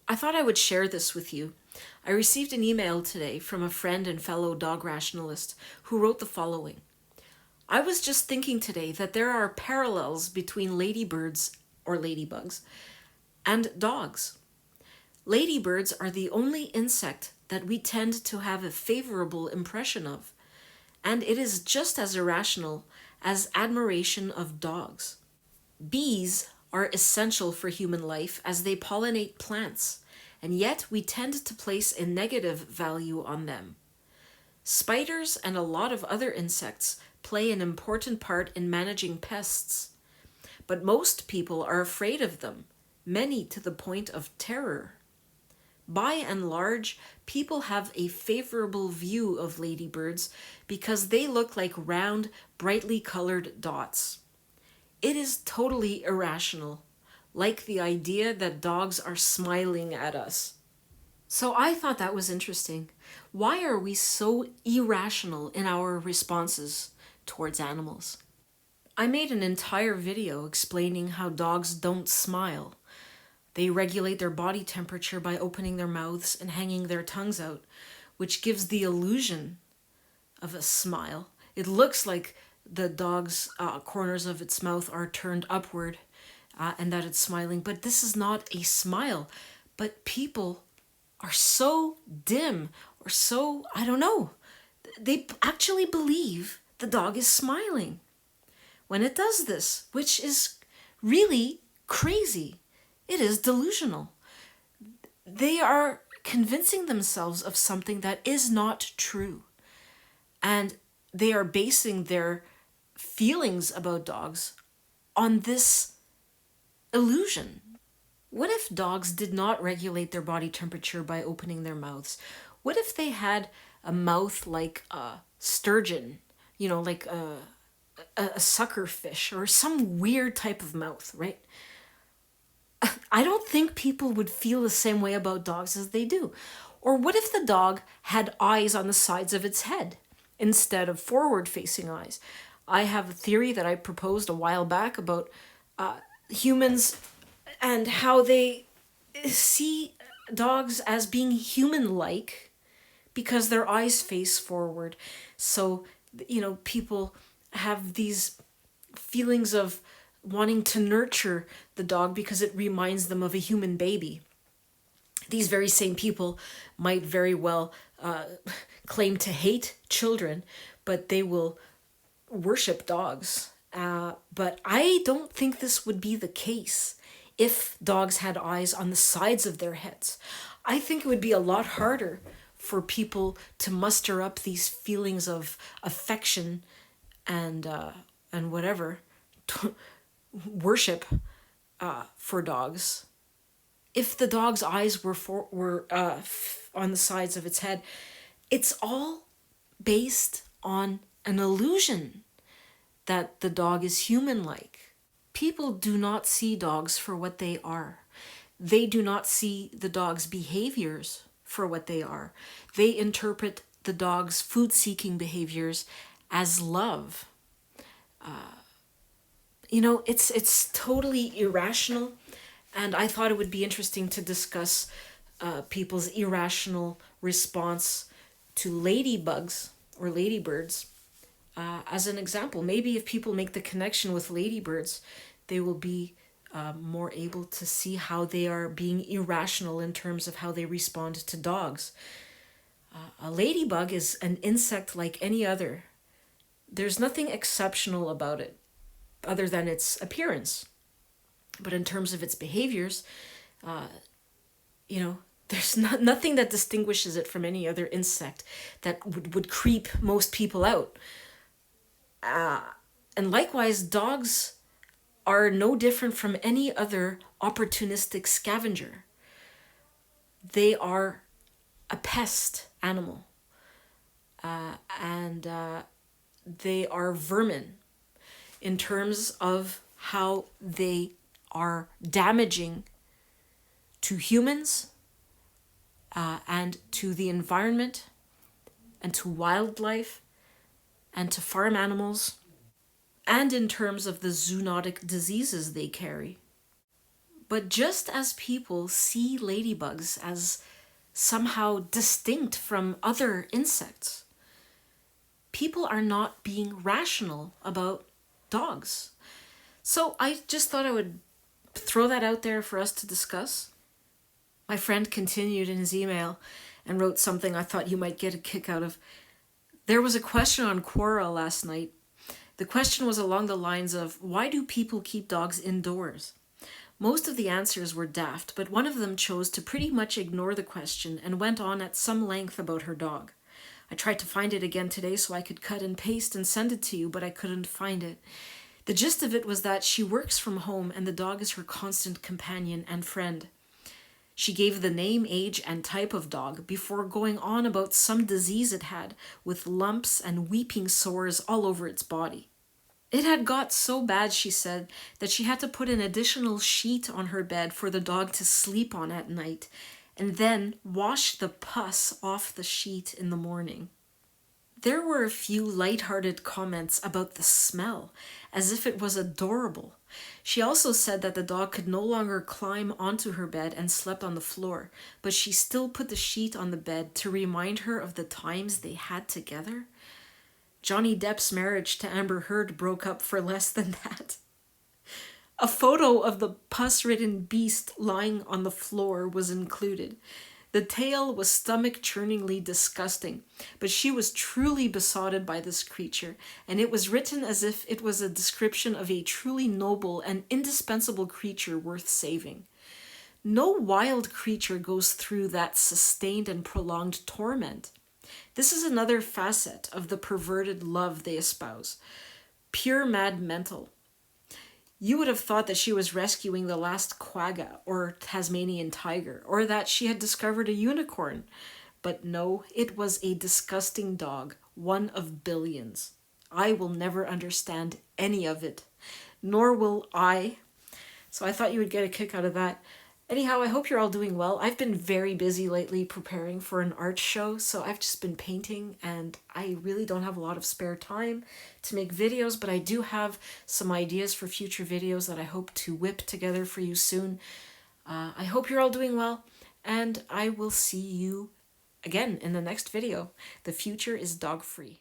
I thought I would share this with you. I received an email today from a friend and fellow dog rationalist who wrote the following. I was just thinking today that there are parallels between ladybirds or ladybugs and dogs. Ladybirds are the only insect that we tend to have a favorable impression of, and it is just as irrational as admiration of dogs. Bees are essential for human life as they pollinate plants, and yet we tend to place a negative value on them. Spiders and a lot of other insects play an important part in managing pests, but most people are afraid of them, many to the point of terror. By and large, people have a favorable view of ladybirds because they look like round, brightly colored dots. It is totally irrational, like the idea that dogs are smiling at us. So I thought that was interesting. Why are we so irrational in our responses towards animals? I made an entire video explaining how dogs don't smile. They regulate their body temperature by opening their mouths and hanging their tongues out, which gives the illusion of a smile. It looks like the dog's corners of its mouth are turned upward and that it's smiling, but this is not a smile. But people are so dim or so, I don't know, they actually believe the dog is smiling when it does this, which is really crazy. It is delusional. They are convincing themselves of something that is not true. And they are basing their feelings about dogs on this illusion. What if dogs did not regulate their body temperature by opening their mouths? What if they had a mouth like a sturgeon, like a sucker fish or some weird type of mouth, right? I don't think people would feel the same way about dogs as they do. Or what if the dog had eyes on the sides of its head instead of forward-facing eyes? I have a theory that I proposed a while back about humans and how they see dogs as being human-like because their eyes face forward. So, people have these feelings of wanting to nurture the dog because it reminds them of a human baby. These very same people might very well claim to hate children, but they will worship dogs. But I don't think this would be the case if dogs had eyes on the sides of their heads. I think it would be a lot harder for people to muster up these feelings of affection and whatever, worship for dogs. If the dog's eyes were on the sides of its head, it's all based on an illusion that the dog is human-like. People do not see dogs for what they are. They do not see the dog's behaviors for what they are. They interpret the dog's food-seeking behaviors as love. It's totally irrational, and I thought it would be interesting to discuss people's irrational response to ladybugs or ladybirds as an example. Maybe if people make the connection with ladybirds, they will be more able to see how they are being irrational in terms of how they respond to dogs. A ladybug is an insect like any other. There's nothing exceptional about it other than its appearance. But in terms of its behaviors, there's nothing that distinguishes it from any other insect that would creep most people out. And likewise, dogs are no different from any other opportunistic scavenger. They are a pest animal. And they are vermin in terms of how they are damaging to humans and to the environment and to wildlife and to farm animals, and in terms of the zoonotic diseases they carry. But just as people see ladybugs as somehow distinct from other insects, people are not being rational about dogs. So I just thought I would throw that out there for us to discuss. My friend continued in his email and wrote something I thought you might get a kick out of. There was a question on Quora last night. The question was along the lines of, why do people keep dogs indoors? Most of the answers were daft, but one of them chose to pretty much ignore the question and went on at some length about her dog. I tried to find it again today so I could cut and paste and send it to you, but I couldn't find it. The gist of it was that she works from home and the dog is her constant companion and friend. She gave the name, age, and type of dog before going on about some disease it had, with lumps and weeping sores all over its body. It had got so bad, she said, that she had to put an additional sheet on her bed for the dog to sleep on at night, and then wash the pus off the sheet in the morning. There were a few light-hearted comments about the smell, as if it was adorable. She also said that the dog could no longer climb onto her bed and slept on the floor, but she still put the sheet on the bed to remind her of the times they had together. Johnny Depp's marriage to Amber Heard broke up for less than that. A photo of the pus-ridden beast lying on the floor was included. The tale was stomach-churningly disgusting, but she was truly besotted by this creature, and it was written as if it was a description of a truly noble and indispensable creature worth saving. No wild creature goes through that sustained and prolonged torment. This is another facet of the perverted love they espouse. Pure mad mental. You would have thought that she was rescuing the last quagga or Tasmanian tiger, or that she had discovered a unicorn. But no, it was a disgusting dog, one of billions. I will never understand any of it, nor will I. So I thought you would get a kick out of that. Anyhow, I hope you're all doing well. I've been very busy lately preparing for an art show, so I've just been painting and I really don't have a lot of spare time to make videos, but I do have some ideas for future videos that I hope to whip together for you soon. I hope you're all doing well, and I will see you again in the next video. The future is dog-free.